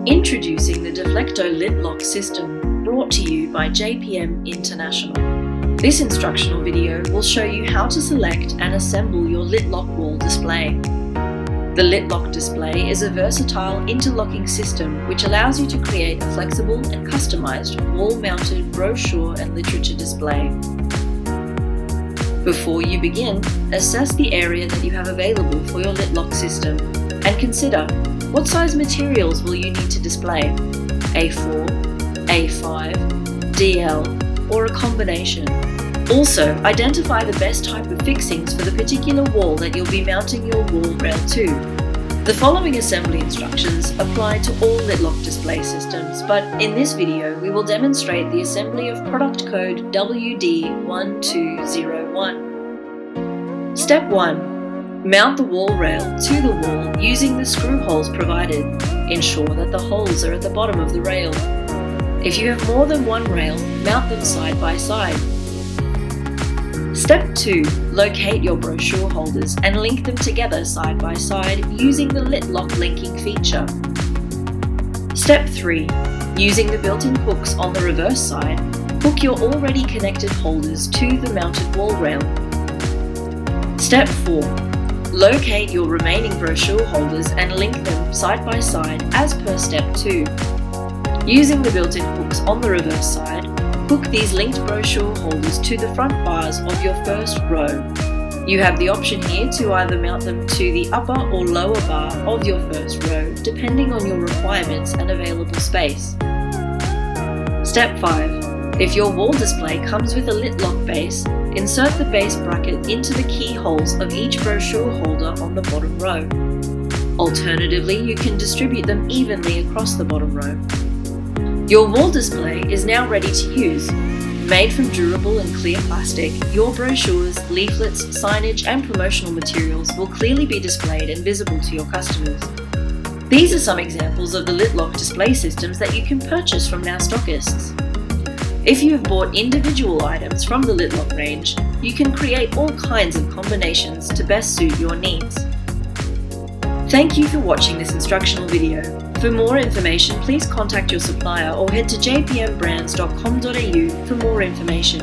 Introducing the Deflecto lid lock system, brought to you by JPM International. This instructional video will show you how to select and assemble your lid lock wall display. The lid lock display is a versatile interlocking system which allows you to create a flexible and customized wall-mounted brochure and literature display. Before you begin, assess the area that you have available for your lid lock system and consider what size materials will you need to display: A4, A5, DL, or a combination. Also, identify the best type of fixings for the particular wall that you'll be mounting your wall rail to. The following assembly instructions apply to all lid lock display systems, but in this video we will demonstrate the assembly of product code WD1201. Step 1. Mount the wall rail to the wall using the screw holes provided. Ensure that the holes are at the bottom of the rail. If you have more than one rail, mount them side by side. Step 2. Locate your brochure holders and link them together side by side using the lid lock linking feature. Step 3. Using the built-in hooks on the reverse side, hook your already connected holders to the mounted wall rail. Step 4. Locate your remaining brochure holders and link them side by side as per step 2. Using the built-in hooks on the reverse side, hook these linked brochure holders to the front bars of your first row. You have the option here to either mount them to the upper or lower bar of your first row, depending on your requirements and available space. Step 5. If your wall display comes with a lid lock base, insert the base bracket into the keyholes of each brochure holder on the bottom row. Alternatively, you can distribute them evenly across the bottom row. Your wall display is now ready to use. Made from durable and clear plastic, your brochures, leaflets, signage and promotional materials will clearly be displayed and visible to your customers. These are some examples of the lid lock display systems that you can purchase from our stockists. If you have bought individual items from the lid lock range, you can create all kinds of combinations to best suit your needs. Thank you for watching this instructional video. For more information, please contact your supplier or head to jpmbrands.com.au for more information.